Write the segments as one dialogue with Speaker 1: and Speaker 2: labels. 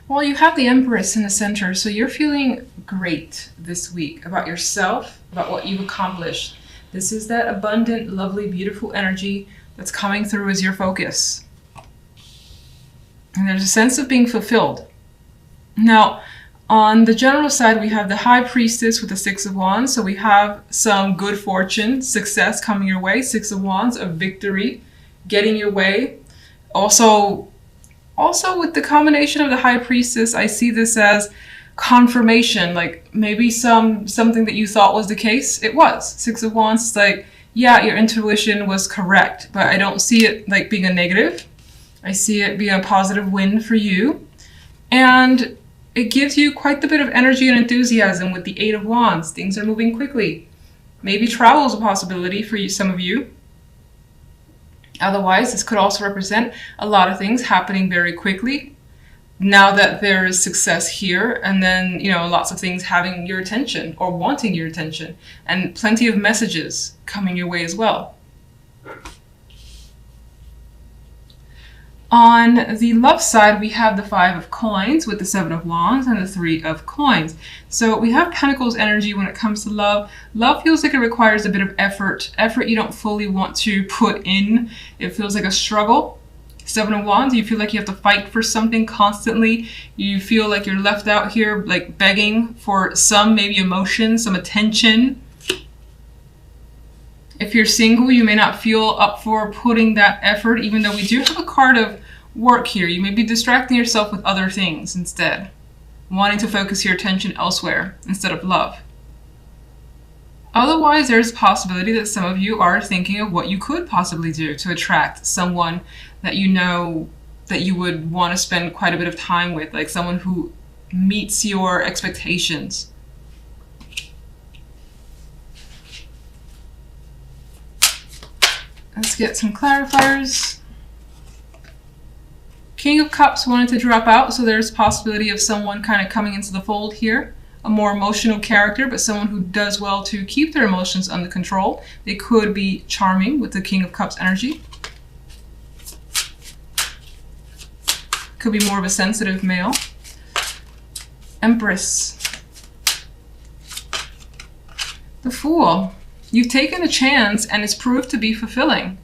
Speaker 1: Well, you have the Empress in the center, so you're feeling great this week about yourself, about what you've accomplished. This is that abundant, lovely, beautiful energy that's coming through as your focus. And there's a sense of being fulfilled. Now, on the general side, we have the High Priestess with the Six of Wands. So we have some good fortune, success coming your way. Six of Wands, a victory, getting your way. Also with the combination of the High Priestess, I see this as confirmation. Like maybe something that you thought was the case, it was. Six of Wands is like, yeah, your intuition was correct, but I don't see it like being a negative. I see it being a positive win for you. And it gives you quite a bit of energy and enthusiasm with the Eight of Wands. Things are moving quickly. Maybe travel is a possibility for you, some of you. Otherwise, this could also represent a lot of things happening very quickly. Now that there is success here, and then, lots of things having your attention or wanting your attention, and plenty of messages coming your way as well. On the love side, we have the Five of Coins with the Seven of Wands and the Three of Coins. So we have Pentacles energy when it comes to love. Love feels like it requires a bit of effort you don't fully want to put in. It feels like a struggle. Seven of Wands, you feel like you have to fight for something constantly. You feel like you're left out here like begging for some maybe emotion, some attention. If you're single, you may not feel up for putting that effort, even though we do have a card of work here. You may be distracting yourself with other things instead, wanting to focus your attention elsewhere instead of love. Otherwise, there's a possibility that some of you are thinking of what you could possibly do to attract someone that you know that you would want to spend quite a bit of time with, like someone who meets your expectations. Let's get some clarifiers. King of Cups wanted to drop out, so there's a possibility of someone kind of coming into the fold here. A more emotional character, but someone who does well to keep their emotions under control. They could be charming with the King of Cups energy. Could be more of a sensitive male. Empress. The Fool. You've taken a chance and it's proved to be fulfilling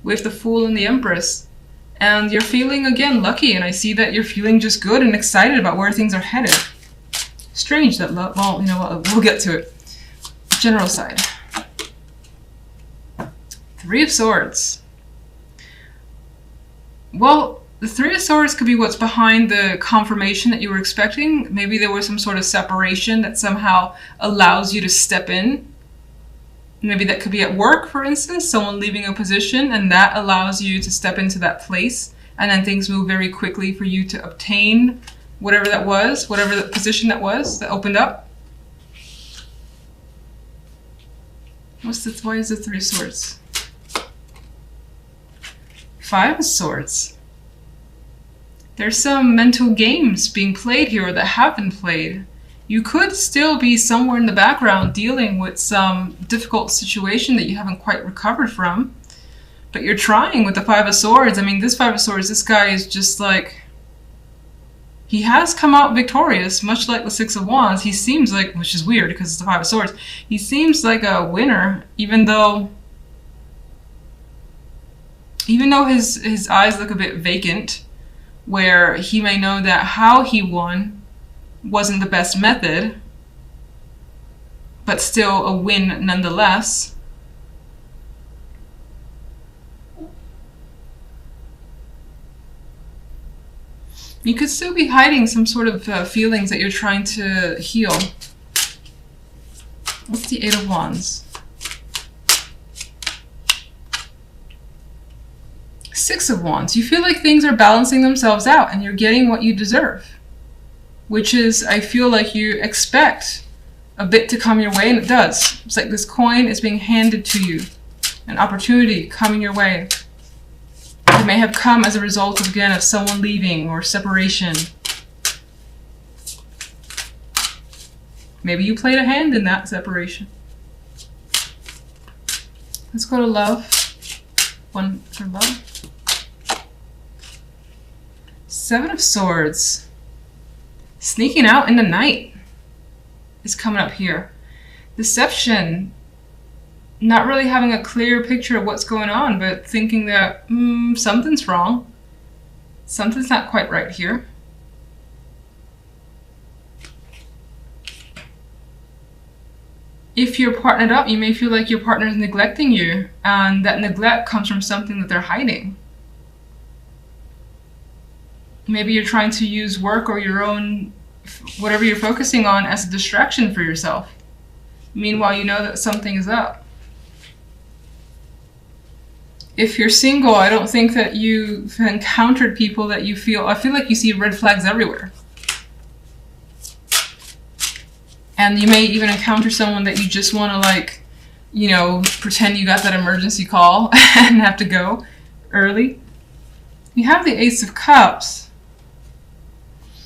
Speaker 1: with the Fool and the Empress. And you're feeling, again, lucky. And I see that you're feeling just good and excited about where things are headed. Strange that love, well, you know what, we'll get to it. General side. Three of Swords. Well, the Three of Swords could be what's behind the confirmation that you were expecting. Maybe there was some sort of separation that somehow allows you to step in. Maybe that could be at work, for instance, someone leaving a position, and that allows you to step into that place, and then things move very quickly for you to obtain whatever that was, whatever the position that was that opened up. Why is the Three of Swords? Five of Swords. There's some mental games being played here, or that have been played. You could still be somewhere in the background dealing with some difficult situation that you haven't quite recovered from. But you're trying with the Five of Swords. I mean, this Five of Swords, this guy is just like... He has come out victorious, much like the Six of Wands. He seems like, which is weird because it's the Five of Swords, he seems like a winner, even though his eyes look a bit vacant, where he may know that how he won wasn't the best method, but still a win nonetheless. You could still be hiding some sort of feelings that you're trying to heal. What's the Eight of Wands? Six of Wands. You feel like things are balancing themselves out and you're getting what you deserve. Which is, I feel like you expect a bit to come your way, and it does. It's like this coin is being handed to you. An opportunity coming your way. It may have come as a result, again, of someone leaving or separation. Maybe you played a hand in that separation. Let's go to love. One for love. Seven of Swords. Sneaking out in the night is coming up here. Deception. Not really having a clear picture of what's going on, but thinking that something's wrong. Something's not quite right here. If you're partnered up, you may feel like your partner is neglecting you, and that neglect comes from something that they're hiding. Maybe you're trying to use work or your own, whatever you're focusing on, as a distraction for yourself. Meanwhile, you know that something is up. If you're single, I don't think that you've encountered people that you feel, I feel like you see red flags everywhere. And you may even encounter someone that you just want to, like, you know, pretend you got that emergency call and have to go early. You have the Ace of Cups.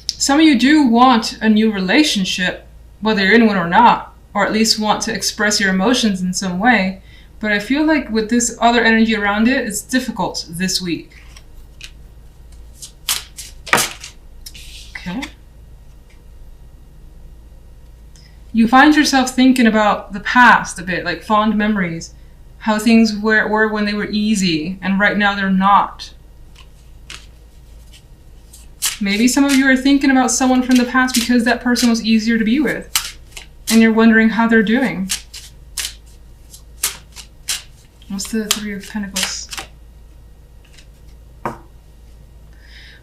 Speaker 1: Some of you do want a new relationship, whether you're in one or not, or at least want to express your emotions in some way. But I feel like with this other energy around it, it's difficult this week. Okay. You find yourself thinking about the past a bit, like fond memories, how things were when they were easy, and right now they're not. Maybe some of you are thinking about someone from the past because that person was easier to be with, and you're wondering how they're doing. What's the Three of Pentacles?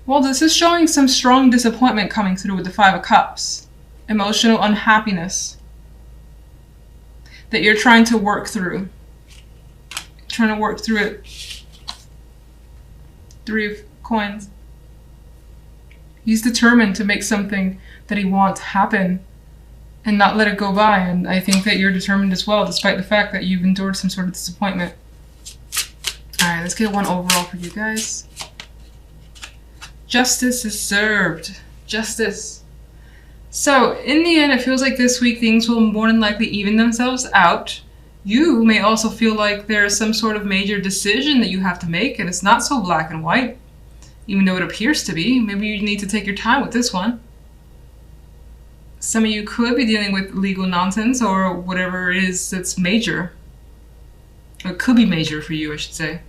Speaker 1: Well, this is showing some strong disappointment coming through with the Five of Cups. Emotional unhappiness that you're trying to work through. Trying to work through it. Three of Coins. He's determined to make something that he wants happen and not let it go by. And I think that you're determined as well, despite the fact that you've endured some sort of disappointment. Alright, let's get one overall for you guys. Justice is served. Justice. So, in the end, it feels like this week things will more than likely even themselves out. You may also feel like there's some sort of major decision that you have to make, and it's not so black and white, even though it appears to be. Maybe you need to take your time with this one. Some of you could be dealing with legal nonsense or whatever it is that's major. Or it could be major for you, I should say.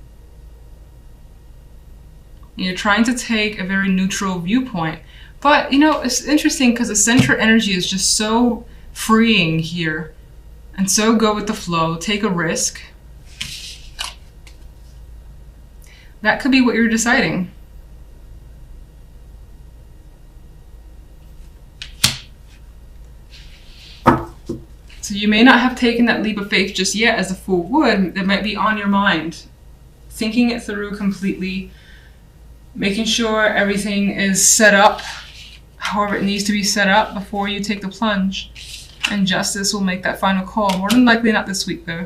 Speaker 1: And you're trying to take a very neutral viewpoint. But, you know, it's interesting because the center energy is just so freeing here. And so go with the flow. Take a risk. That could be what you're deciding. So you may not have taken that leap of faith just yet, as the Fool would. It might be on your mind. Thinking it through completely. Making sure everything is set up however it needs to be set up before you take the plunge. And justice will make that final call. More than likely not this week, though.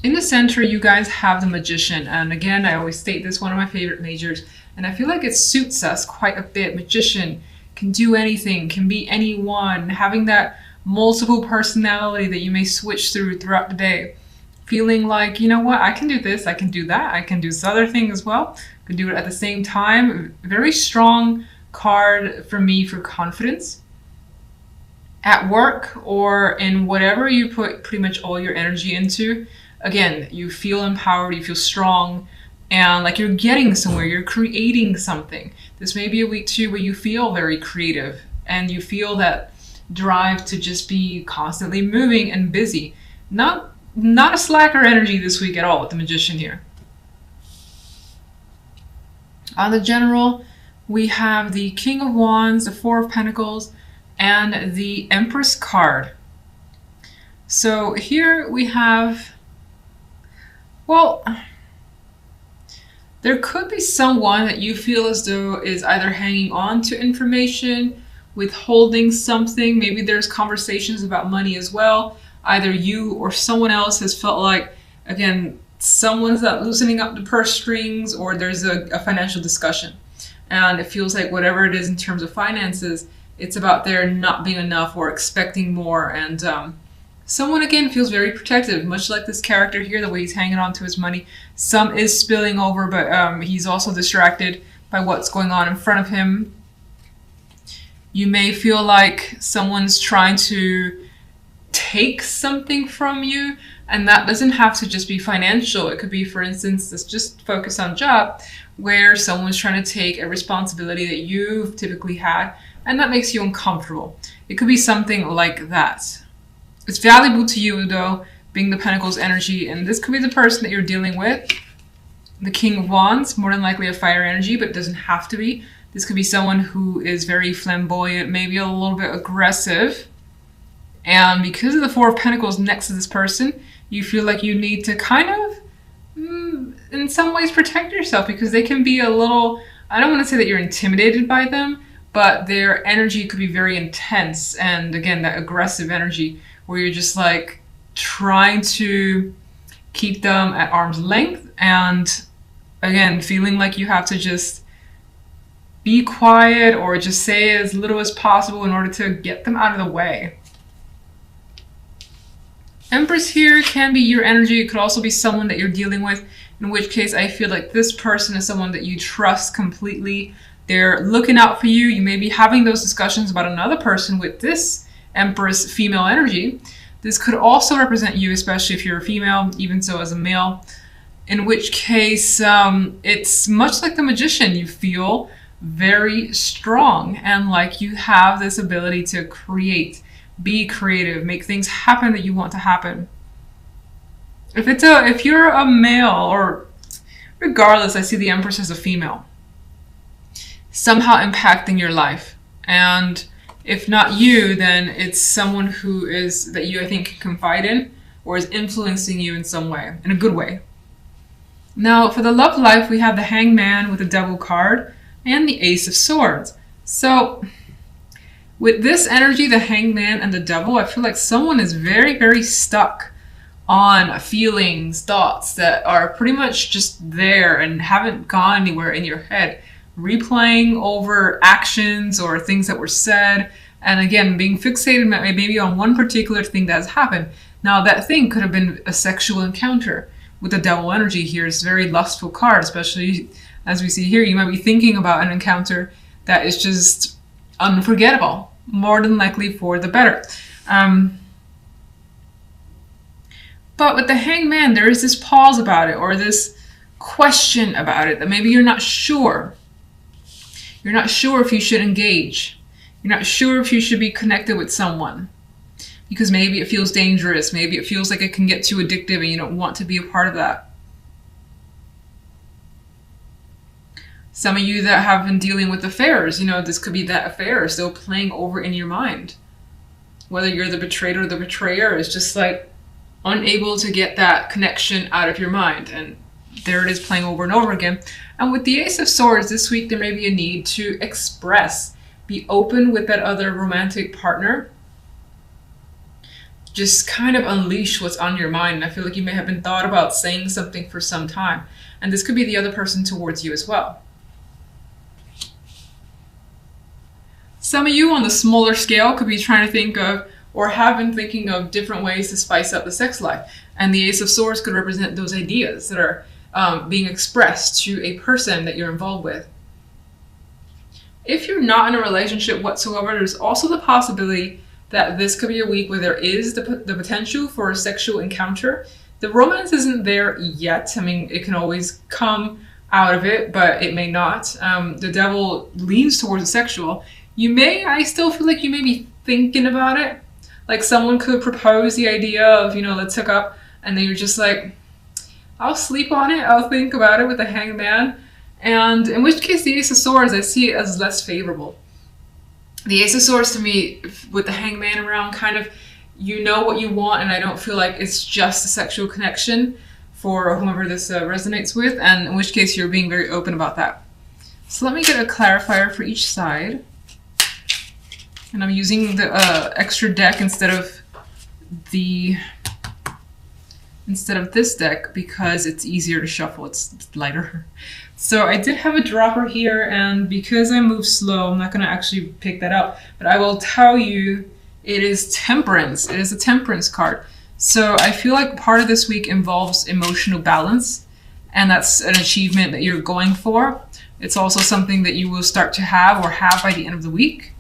Speaker 1: In the center, you guys have the Magician. And again, I always state this, one of my favorite majors. And I feel like it suits us quite a bit. Magician can do anything, can be anyone. Having that multiple personality that you may switch throughout the day. Feeling like, you know what, I can do this, I can do that, I can do this other thing as well. I can do it at the same time. Very strong card for me for confidence. At work or in whatever you put pretty much all your energy into. Again, you feel empowered, you feel strong, and like you're getting somewhere, you're creating something. This may be a week too where you feel very creative and you feel that drive to just be constantly moving and busy. Not a slacker energy this week at all with the Magician here. On the General, we have the King of Wands, the Four of Pentacles, and the Empress card. So here we have, well, there could be someone that you feel as though is either hanging on to information, withholding something. Maybe there's conversations about money as well. Either you or someone else has felt like, again, someone's not loosening up the purse strings, or there's a financial discussion. And it feels like whatever it is in terms of finances, it's about there not being enough or expecting more. And someone, again, feels very protective, much like this character here, the way he's hanging on to his money. Some is spilling over, but he's also distracted by what's going on in front of him. You may feel like someone's trying to take something from you, and that doesn't have to just be financial. It could be, for instance, let's just focus on job, where someone's trying to take a responsibility that you've typically had, and that makes you uncomfortable. It could be something like that. It's valuable to you, though, being the Pentacles energy, and this could be the person that you're dealing with. The King of Wands, more than likely a fire energy, but it doesn't have to be. This could be someone who is very flamboyant, maybe a little bit aggressive. And because of the Four of Pentacles next to this person, you feel like you need to kind of, in some ways, protect yourself, because they can be a little, I don't want to say that you're intimidated by them, but their energy could be very intense. And again, that aggressive energy where you're just like trying to keep them at arm's length. And again, feeling like you have to just be quiet or just say as little as possible in order to get them out of the way. Empress here can be your energy. It could also be someone that you're dealing with, in which case I feel like this person is someone that you trust completely. They're looking out for you. You may be having those discussions about another person with this Empress female energy. This could also represent you, especially if you're a female, even so as a male, in which case it's much like the Magician. You feel very strong and like you have this ability to create, be creative, make things happen that you want to happen. If you're a male, or regardless, I see the Empress as a female, somehow impacting your life. And if not you, then it's someone who is, that you, I think, can confide in, or is influencing you in some way, in a good way. Now, for the love life, we have the Hangman with the Devil card and the Ace of Swords. So with this energy, the Hangman and the Devil, I feel like someone is very, very stuck on feelings, thoughts that are pretty much just there and haven't gone anywhere in your head, replaying over actions or things that were said, and again, being fixated maybe on one particular thing that has happened. Now, that thing could have been a sexual encounter. With the Devil energy here, it's a very lustful card, especially as we see here. You might be thinking about an encounter that is just unforgettable, more than likely for the better. But with the Hangman, there is this pause about it, or this question about it, that maybe you're not sure. You're not sure if you should engage. You're not sure if you should be connected with someone, because maybe it feels dangerous. Maybe it feels like it can get too addictive and you don't want to be a part of that. Some of you that have been dealing with affairs, this could be that affair still playing over in your mind. Whether you're the betrayed or the betrayer, is just like unable to get that connection out of your mind. And there it is, playing over and over again. And with the Ace of Swords this week, there may be a need to express, be open with that other romantic partner. Just kind of unleash what's on your mind. And I feel like you may have been thought about saying something for some time. And this could be the other person towards you as well. Some of you on the smaller scale could be trying to think of, or have been thinking of, different ways to spice up the sex life. And the Ace of Swords could represent those ideas that are being expressed to a person that you're involved with. If you're not in a relationship whatsoever, there's also the possibility that this could be a week where there is the potential for a sexual encounter. The romance isn't there yet. I mean, it can always come out of it, but it may not. The Devil leans towards the sexual. I still feel like you may be thinking about it. Like someone could propose the idea of, let's hook up, and then you're just like, I'll sleep on it, I'll think about it with the Hangman. And in which case the Ace of Swords, I see it as less favorable. The Ace of Swords to me, with the Hangman around, kind of, you know what you want, and I don't feel like it's just a sexual connection for whomever this resonates with, and in which case you're being very open about that. So let me get a clarifier for each side. And I'm using the extra deck instead of this deck because it's easier to shuffle, it's lighter. So I did have a dropper here, and because I move slow, I'm not going to actually pick that up. But I will tell you, it is Temperance. It is a Temperance card. So I feel like part of this week involves emotional balance, and that's an achievement that you're going for. It's also something that you will start to have or have by the end of the week.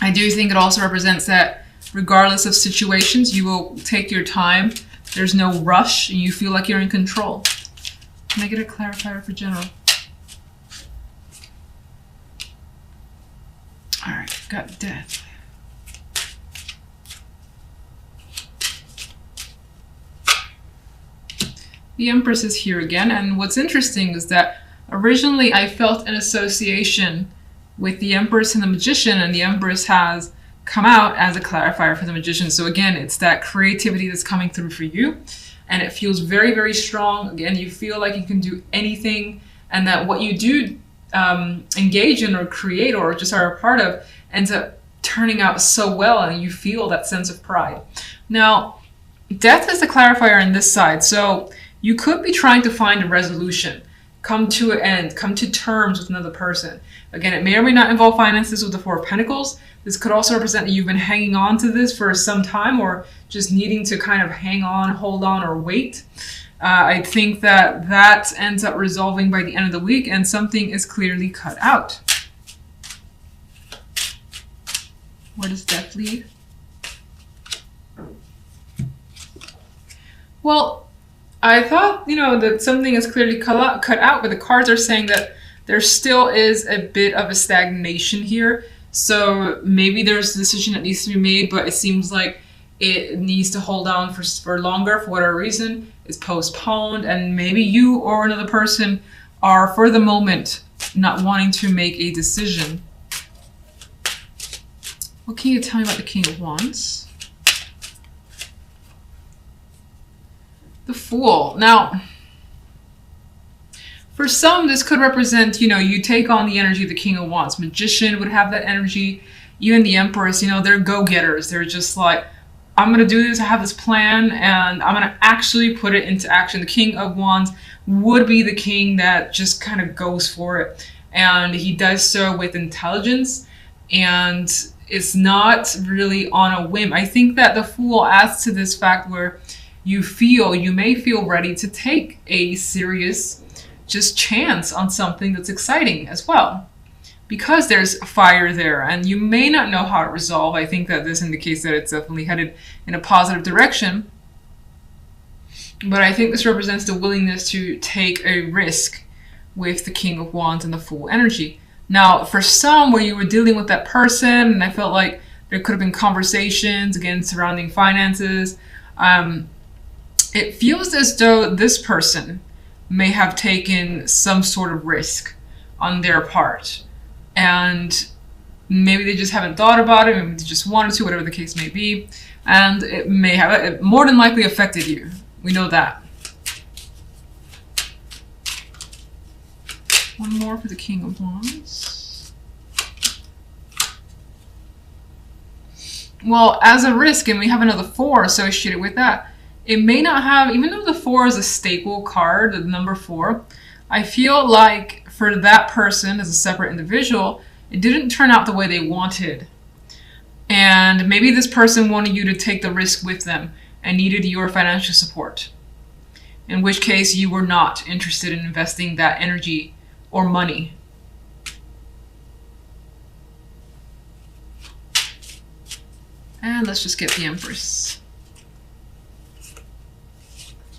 Speaker 1: I do think it also represents that regardless of situations, you will take your time. There's no rush and you feel like you're in control. Can I get a clarifier for general? All right, got death. The Empress is here again, and what's interesting is that originally I felt an association with the Empress and the Magician, and the Empress has come out as a clarifier for the Magician. So again, it's that creativity that's coming through for you, and it feels very, very strong. Again, you feel like you can do anything, and that what you do engage in or create or just are a part of ends up turning out so well, and you feel that sense of pride. Now, death is the clarifier on this side, so you could be trying to find a resolution, come to an end, come to terms with another person. Again, it may or may not involve finances with the Four of Pentacles. This could also represent that you've been hanging on to this for some time, or just needing to kind of hang on, hold on, or wait. I think that that ends up resolving by the end of the week, and something is clearly cut out. Where does death lead? Well, I thought, that something is clearly cut out, but the cards are saying that there still is a bit of a stagnation here. So maybe there's a decision that needs to be made, but it seems like it needs to hold on for longer for whatever reason. It's postponed, and maybe you or another person are, for the moment, not wanting to make a decision. What can you tell me about the King of Wands? The Fool. Now, for some, this could represent, you take on the energy of the King of Wands. Magician would have that energy. Even the Empress, they're go-getters. They're just like, I'm going to do this, I have this plan, and I'm going to actually put it into action. The King of Wands would be the king that just kind of goes for it. And he does so with intelligence, and it's not really on a whim. I think that the Fool adds to this fact where you may feel ready to take a serious just chance on something that's exciting as well, because there's fire there, and you may not know how to resolve. I think that this indicates that it's definitely headed in a positive direction, but I think this represents the willingness to take a risk with the King of Wands and the Fool energy. Now, for some, where you were dealing with that person, and I felt like there could have been conversations, again, surrounding finances, it feels as though this person may have taken some sort of risk on their part. And maybe they just haven't thought about it, maybe they just wanted to, whatever the case may be. And it may have, it more than likely affected you. We know that. One more for the King of Wands. Well, as a risk, and we have another 4 associated with that, it may not have, even though the 4 is a staple card, the number 4, I feel like for that person as a separate individual, it didn't turn out the way they wanted. And maybe this person wanted you to take the risk with them and needed your financial support, in which case you were not interested in investing that energy or money. And let's just get the Empress.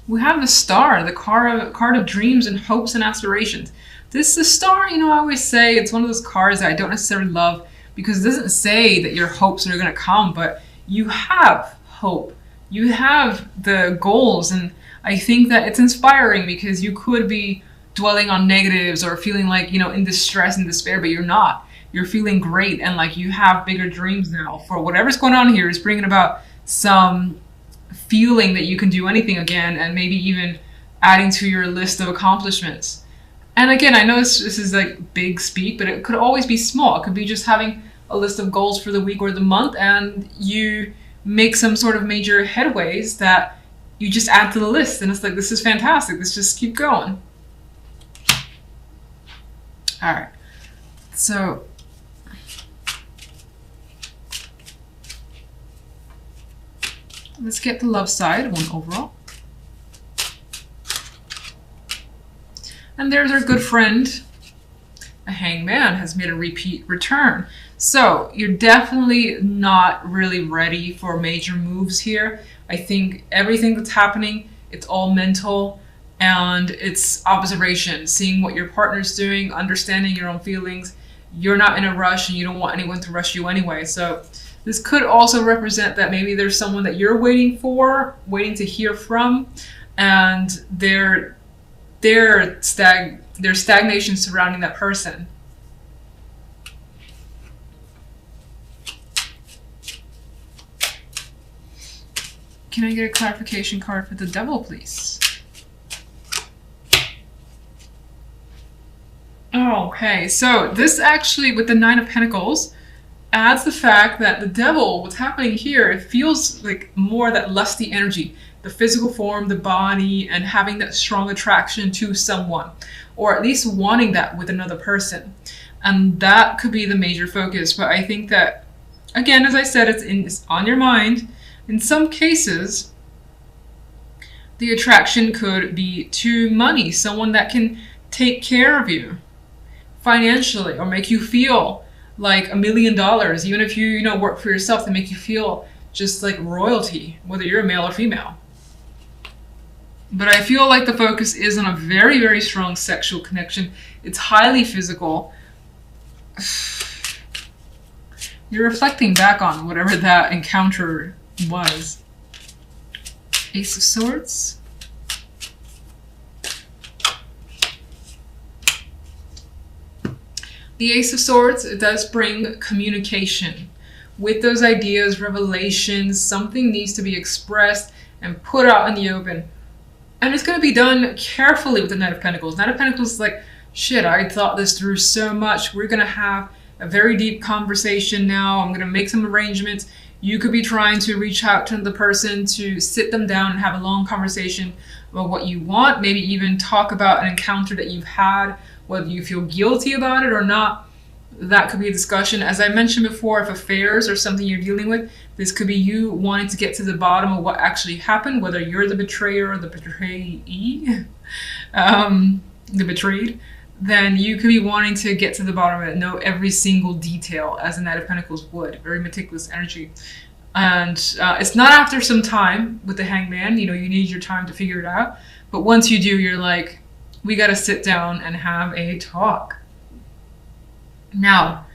Speaker 1: We have the Star, the card of dreams and hopes and aspirations. This, the Star, I always say it's one of those cards that I don't necessarily love, because it doesn't say that your hopes are going to come, but you have hope. You have the goals, and I think that it's inspiring, because you could be dwelling on negatives or feeling like, in distress and despair, but you're not. You're feeling great, and like you have bigger dreams now. For whatever's going on here is bringing about some feeling that you can do anything again, and maybe even adding to your list of accomplishments. And again, I know this is like big speak, but it could always be small. It could be just having a list of goals for the week or the month, and you make some sort of major headways that you just add to the list, and it's like, this is fantastic, let's just keep going. All right, so let's get the love side, 1 overall. And there's our good friend, a hangman has made a repeat return. So you're definitely not really ready for major moves here. I think everything that's happening, it's all mental and it's observation, seeing what your partner's doing, understanding your own feelings. You're not in a rush and you don't want anyone to rush you anyway. So this could also represent that maybe there's someone that you're waiting to hear from, and there's stagnation surrounding that person. Can I get a clarification card for the devil, please? Okay, so this actually, with the Nine of Pentacles, adds the fact that the devil, what's happening here, it feels like more that lusty energy, the physical form, the body, and having that strong attraction to someone, or at least wanting that with another person. And that could be the major focus. But I think that, again, as I said, it's on your mind. In some cases, the attraction could be to money, someone that can take care of you financially or make you feel like $1 million, even if you work for yourself, to make you feel just like royalty, whether you're a male or female. But I feel like the focus is on a very, very strong sexual connection. It's highly physical. You're reflecting back on whatever that encounter was. Ace of Swords. The Ace of Swords, it does bring communication. With those ideas, revelations, something needs to be expressed and put out in the open. And it's going to be done carefully with the Knight of Pentacles. Knight of Pentacles is like, shit, I thought this through so much. We're going to have a very deep conversation now. I'm going to make some arrangements. You could be trying to reach out to the person to sit them down and have a long conversation about what you want. Maybe even talk about an encounter that you've had, whether you feel guilty about it or not. That could be a discussion. As I mentioned before, if affairs are something you're dealing with, this could be you wanting to get to the bottom of what actually happened, whether you're the betrayer or the betrayee, the betrayed. Then you could be wanting to get to the bottom of it, know every single detail, as the Knight of Pentacles would. Very meticulous energy. And it's not after some time with the Hangman. You need your time to figure it out. But once you do, you're like, we got to sit down and have a talk. Now,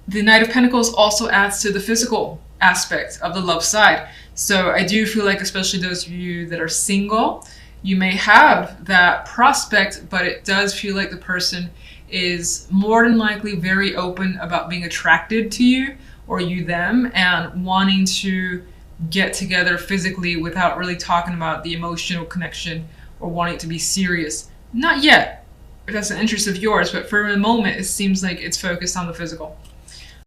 Speaker 1: the Knight of Pentacles also adds to the physical aspect of the love side. So I do feel like, especially those of you that are single, you may have that prospect, but it does feel like the person is more than likely very open about being attracted to you or you them, and wanting to get together physically without really talking about the emotional connection or wanting it to be serious. Not yet, if that's an interest of yours, but for the moment, it seems like it's focused on the physical.